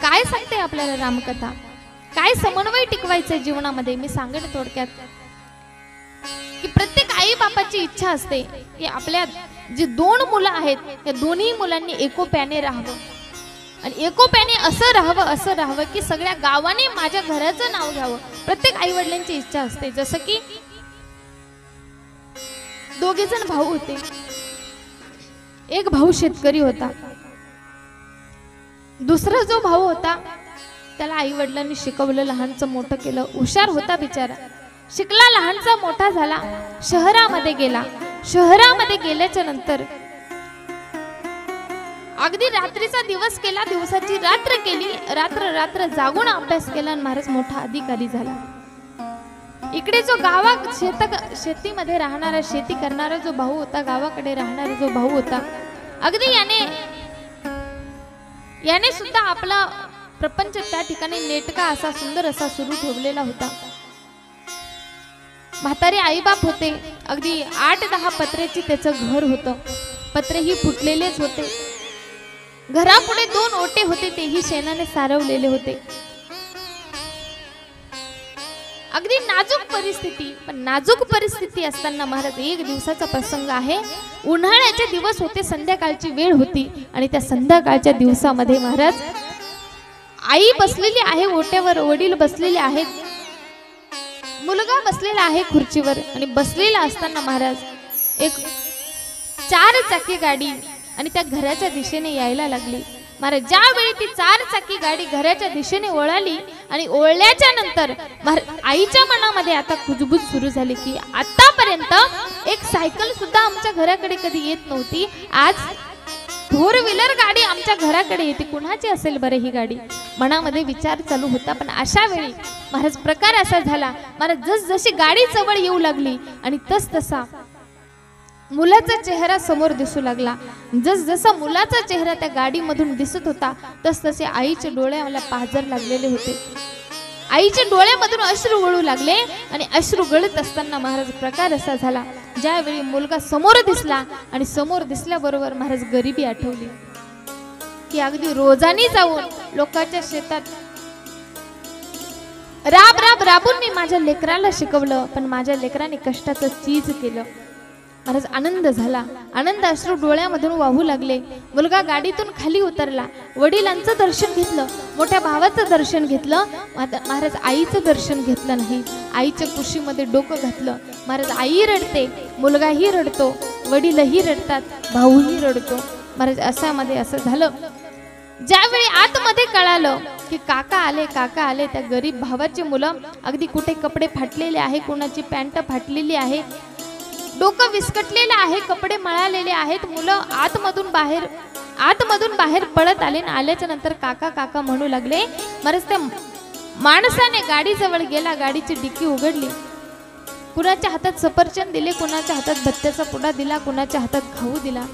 काय सांगते आपल्याला रामकथा? काय समन्वय टिकवायचंय जीवनामध्ये? मी सांगेन थोडक्यात की प्रत्येक आई बापाची इच्छा असते की आपल्या जी दोन मुलं आहेत त्या दोन्ही मुलांनी एकोप्याने राहावं आणि एकोप्याने असं राहावं की सगळ्या गावाने माझ्या घराचं नाव घ्यावं. प्रत्येक आई वडिलांची इच्छा असते. जसं की दोघे जण भाऊ होते. एक भाऊ शेतकरी होता. दुसरा जो भाऊ होता त्याला आई वडिलांनी शिकवलं, लहानचं मोठं केलं. हुशार होता बिचारा, शिकला, लहानचा मोठा झाला, शहरामध्ये गेला. शहरामध्ये गेल्याच्या नंतर अगदी रात्रीचा दिवस केला, दिवसाची रात्र केली, रात्र रात्र जागून अभ्यास केला आणि महाराज मोठा अधिकारी झाला. इकडे जो शेतीमध्ये राहणारा, शेती करणारा जो भाऊ होता, गावाकडे राहणारा जो भाऊ होता, अगदी याने सुद्धा आपला प्रपंच त्या ठिकाणी नेटका असा सुंदर असा सुरू ठेवलेला होता. म्हातारे आईबाप होते. अगदी 8-10 पत्र्याची त्याचं घर होतं. पत्रेही फुटलेलेच होते. घरापुढे 2 ओटे होते, तेही शेणाने सारवलेले होते. अगदी नाजूक परिस्थिती. पण नाजूक परिस्थिती असताना महाराज, एक दिवसाचा प्रसंग आहे. उन्हाळ्याचे दिवस होते, संध्याकाळची वेळ होती आणि त्या संध्याकाळच्या दिवसामध्ये महाराज, आई बसलेली आहे ओट्यावर, वडील बसलेले आहेत, मुलगा बसलेला आहे खुर्चीवर आणि बसलेला असताना महाराज एक 4 चाकी गाडी आणि त्या घराच्या दिशेने यायला लागली. महाराज ज्यावेळी ती 4 चाकी गाडी घराच्या दिशेने वळाली आणि ओळल्याच्या नंतर आईच्या मनामध्ये आता कुजबूज सुरू झाली की आतापर्यंत एक सायकल सुद्धा आमच्या घराकडे कधी येत नव्हती, आज 4 व्हीलर गाडी आमच्या घराकडे येते. कुणाची असेल बरं ही गाडी? मनामध्ये विचार चालू होता. पण अशा वेळी महाराज प्रकार असा झाला, महाराज जसजशी गाडी जवळ येऊ लागली आणि तसा मुलाचा चेहरा समोर दिसू लागला. जसा मुलाचा चेहरा त्या गाडीमधून दिसत होता तसे आईच्या डोळ्याला पाझर लागलेले होते. आईच्या डोळ्यामधून अश्रू गळू लागले आणि अश्रू गळत असताना महाराज प्रकार असा झाला, ज्यावेळी मुलगा समोर दिसला आणि समोर दिसल्याबरोबर महाराज गरिबी आठवली की अगदी रोजानी जाऊन लोकांच्या शेतात राबून मी माझ्या लेकराला शिकवलं, पण माझ्या लेकराने कष्टाचं चीज केलं. महाराज आनंद झाला, आनंद अश्रू डोळ्यामधून वाहू लागले. मुलगा गाडीतून खाली उतरला, वडिलांचं दर्शन घेतलं, मोठ्या भावाचं दर्शन घेतलं. महाराज आईचं दर्शन घेतलं नाही. आईच्या कुशीमध्ये डोकं घातलं. महाराज आई रडते, मुलगाही रडतो, वडीलही रडतात, भाऊही रडतो. महाराज अशामध्ये असं झालं. ज्यावेळी आतमध्ये कळालं की काका आले, त्या गरीब भावाचे मुलं अगदी कुठे कपडे फाटलेले आहे, कोणाची पॅन्ट फाटलेली आहे, डोकं विस्कटलेलं आहे, कपडे मळालेले आहेत, मुलं आतमधून बाहेर पळत आले. आल्याच्या नंतर काका म्हणू लागले. महाराज त्या माणसाने गाडीजवळ गेला, गाडीची डिक्की उघडली, कुणाच्या हातात सफरचंद दिले, कुणाच्या हातात भत्त्याचा पुडा दिला, कुणाच्या हातात खाऊ दिला.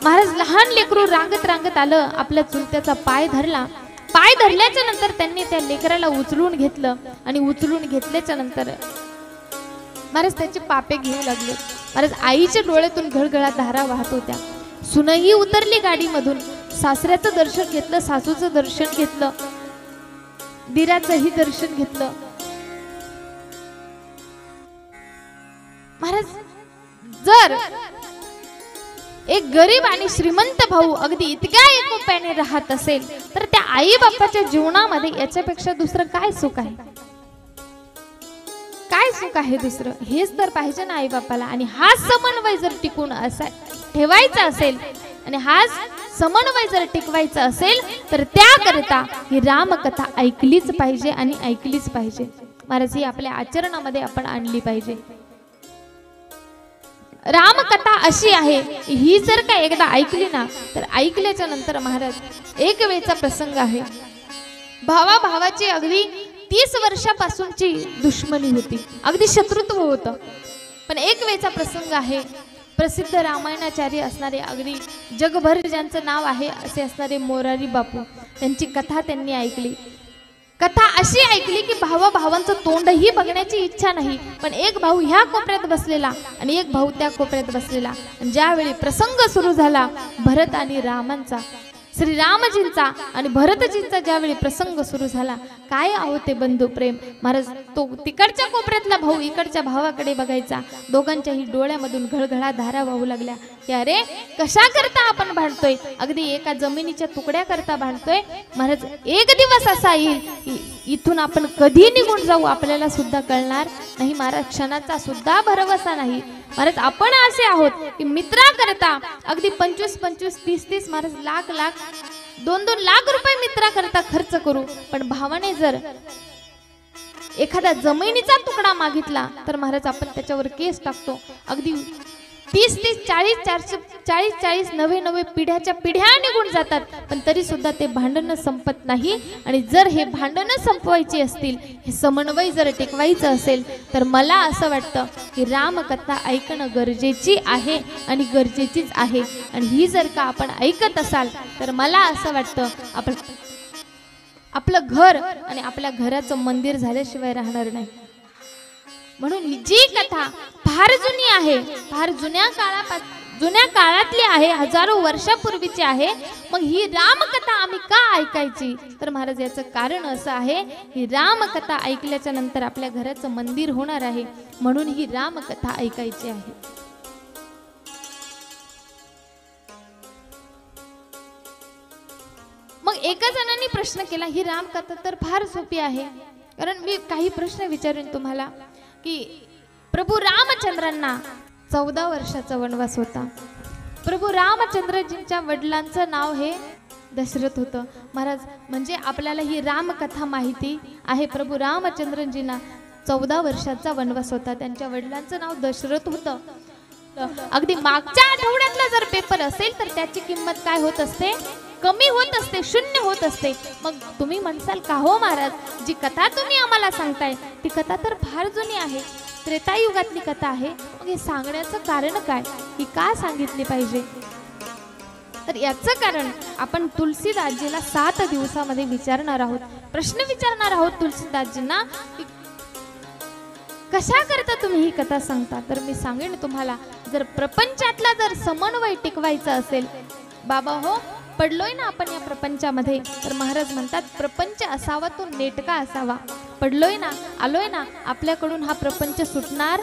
महाराज लहान लेकरू रांगत आलं, आपल्या चुलत्याचा पाय धरला. पाय धरल्याच्या नंतर त्यांनी त्या लेकराला उचलून घेतलं आणि उचलून घेतल्याच्या नंतर महाराज त्याचे पापे घेऊ लागले. महाराज आईच्या डोळ्यातून घळघळा धारा वाहत होत्या. सुनही उतरली गाडीमधून, सासऱ्याचं दर्शन घेतलं, सासूचं दर्शन घेतलं, दिराचंही दर्शन घेतलं. महाराज जर एक गरीब आणि श्रीमंत भाऊ अगदी इतक्या एकोप्याने राहत असेल तर त्या आई बापाच्या जीवनामध्ये याच्यापेक्षा दुसरं काय सुख आहे? काय सुख आहे दुसरं? हेच तर पाहिजे ना आई बापाला. आणि हा समन्वय जर टिकून ठेवायचा असेल आणि हा समन्वय जर टिकवायचा असेल तर त्याकरता ही रामकथा ऐकलीच पाहिजे आणि ऐकलीच पाहिजे. महाराज ही आपल्या आचरणामध्ये आपण आणली पाहिजे. रामकथा अशी आहे, ही जर का एकदा ऐकली ना तर ऐकल्याच्या नंतर महाराज एक वेळचा प्रसंग आहे. भावाची अगदी 30 वर्षापासूनची दुश्मनी होती, अगदी शत्रुत्व होतं. पण एक वेळचा प्रसंग आहे. प्रसिद्ध रामायणाचार्य असणारे, अगदी जगभर ज्यांचं नाव आहे असे असणारे मोरारी बापू, त्यांची कथा त्यांनी ऐकली. कथा अशी ऐकली की भावांचं तोंडही बघण्याची इच्छा नाही, पण एक भाऊ ह्या कोपऱ्यात बसलेला आणि एक भाऊ त्या कोपऱ्यात बसलेला. ज्यावेळी प्रसंग सुरू झाला भरत आणि रामांचा, श्रीरामजींचा आणि भरतजींचा ज्यावेळी प्रसंग सुरू झाला, काय आहो ते बंधू प्रेम महाराज, तो तिकडच्या कोपऱ्यातला भाऊ इकडच्या भावाकडे बघायचा, दोघांच्याही डोळ्यामधून घळघळा धारा वाहू लागल्या की अरे कशा करता आपण भांडतोय, अगदी एका जमिनीच्या तुकड्या करता भांडतोय महाराज, एक दिवस असा येईल इथून आपण कधी निघून जाऊ आपल्याला सुद्धा कळणार नाही महाराज, क्षणाचा सुद्धा भरवसा नाही महाराज, आपण असे आहोत की मित्रा करता अगदी 25-25, 30-30 महाराज लाख 2-2 लाख रुपये मित्रा करता खर्च करू, पण भावाने जर एखादा जमिनीचा तुकडा मागितला तर महाराज आपण त्याच्यावर केस टाकतो, अगदी 30-30, 40-40 नवे पिढ्याच्या पिढ्या निघून जातात, पण तरी सुद्धा ते भांडण संपत नाही। आणि जर हे भांडण संपवायची असतील, हे समन्वय जर टिकवायचं असेल, तर मला असं वाटतं की रामकथा ऐकणं गरजेची आहे आणि गरजेचीच आहे। आणि ही जर का आपण ऐकत असाल तर मला असं वाटतं आपण आपलं घर आणि आपल्या घराचं मंदिर झाल्याशिवाय राहणार नाही। म्हणून ही जी कथा फार जुनी आहे, फार जुन्या काळातली आहे, हजारो वर्षापूर्वीची आहे, मग ही रामकथा आम्ही का ऐकायची, तर महाराज याचं कारण असं आहे, ही रामकथा ऐकल्याच्या नंतर आपल्या घराचं मंदिर होणार आहे, म्हणून ही रामकथा ऐकायची आहे। मग एका जणांनी प्रश्न केला, ही रामकथा तर फार सोपी आहे, कारण मी काही प्रश्न विचारेन तुम्हाला की प्रभू रामचंद्रांना 14 वर्षाचा वनवास होता। प्रभू रामचंद्रजींच्या वडिलांचं नाव हे दशरथ होतं महाराज, म्हणजे आपल्याला ही रामकथा माहिती आहे। प्रभू रामचंद्रजींना 14 वर्षाचा वनवास होता, त्यांच्या वडिलांचं नाव दशरथ होतं। अगदी मागच्या आठवड्यातला जर पेपर असेल तर त्याची किंमत काय होत असते, कमी होत असते, शून्य होत असते। मग तुम्ही म्हणसाल का हो महाराज, जी कथा तुम्ही आम्हाला सांगताय ती कथा तर फार जुनी आहे, त्रेतायुगातली कथा आहे, मग हे सांगण्याचं कारण काय, ही का सांगितली पाहिजे, तर याचं कारण आपण तुलसीदासजीला 7 दिवसामध्ये विचारणार आहोत, प्रश्न विचारणार आहोत तुलसीदासजींना, कशा करता तुम्ही ही कथा सांगता। तर मी सांगेन तुम्हाला, जर प्रपंचातला जर समन्वय टिकवायचा असेल, बाबा हो पडलोय ना आपण या प्रपंचामध्ये, तर महाराज म्हणतात प्रपंच असावा तो नेटका असावा, पडलोय ना, आलोय ना, आपल्याकडून हा प्रपंच सुटणार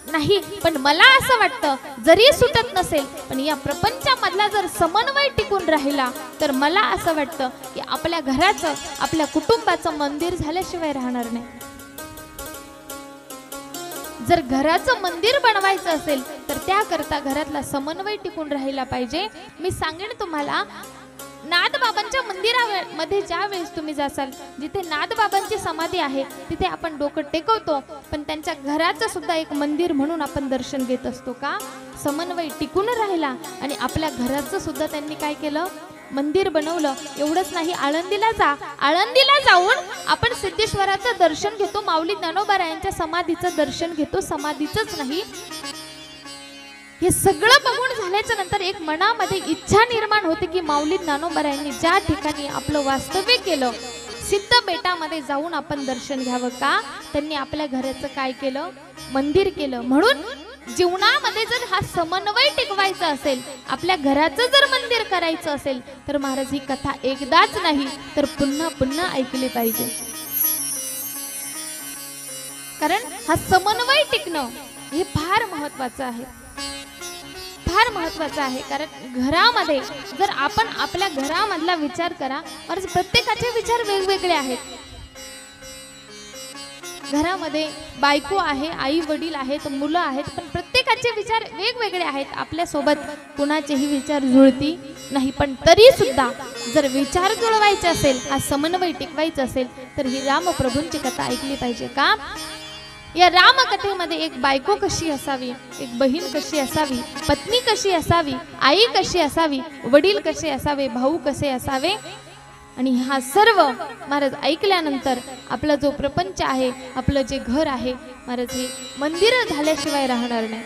नाही। पण मला असं वाटतं जरी सुटत नसेल, पण या प्रपंचामधला जर समन्वय टिकून राहिला, तर मला असं वाटतं की आपल्या घराचं, आपल्या कुटुंबाचं मंदिर झाल्याशिवाय राहणार नाही। जर घराचं मंदिर बनवायचं असेल तर त्याकरता घरातला समन्वय टिकून राहिला पाहिजे। मी सांगेन तुम्हाला, नाथबाबांच्या मंदिरामध्ये ज्या वेळेस तुम्ही जासाल, जिथे नाथबाबांची समाधी आहे तिथे आपण डोकं टेकवतो, पण त्यांच्या घराचं सुद्धा एक मंदिर म्हणून आपण दर्शन घेत असतो का, समन्वय टिकून राहिला आणि आपल्या घराचं सुद्धा त्यांनी काय केलं, मंदिर बनवलं। एवढंच नाही, आळंदीला जाऊन आपण सिद्धेश्वराचं दर्शन घेतो, माऊली ज्ञानोबारायांच्या समाधीचं दर्शन घेतो, समाधीचंच नाही, हे सगळं बघून झाल्याच्या नंतर एक मनामध्ये इच्छा निर्माण होते की माऊली ज्ञानोबारायांनी ज्या ठिकाणी आपलं वास्तव्य केलं, सिद्ध बेटामध्ये जाऊन आपण दर्शन घ्यावं का, त्यांनी आपल्या घराचं काय केलं, मंदिर केलं। म्हणून जीवनामध्ये जर हा समन्वय टिकवायचा असेल, आपल्या घराचं जर मंदिर करायचं असेल, तर महाराज ही कथा एकदाच नाही तर पुन्हा पुन्हा ऐकली पाहिजे, कारण हा समन्वय टिकणं हे फार महत्वाचं आहे, फार महत्वाचं आहे। कारण घरामध्ये जर आपण आपल्या घरामधला विचार करा, महाराज प्रत्येकाचे विचार वेगवेगळे आहेत, घरामध्ये बायको आहे, आई वडील आहेत, मुलं आहेत, पण प्रत्येकाचे विचार वेगवेगळे आहेत, आपल्या सोबत कुणाचेही विचार जुळती नाही, पण तरी सुद्धा जर विचार जुळवायचे असेल, हा समन्वय टिकवायचा असेल, तर ही रामप्रभूंची कथा ऐकली पाहिजे का। या रामकथेमध्ये एक बायको कशी असावी, एक बहीण कशी असावी, पत्नी कशी असावी, आई कशी असावी, वडील कसे असावे, भाऊ कसे असावे, आणि हा सर्व महाराज ऐकल्यानंतर आपला जो प्रपंच आहे, आपलं जे घर आहे महाराज, हे मंदिर झाल्याशिवाय राहणार नाही।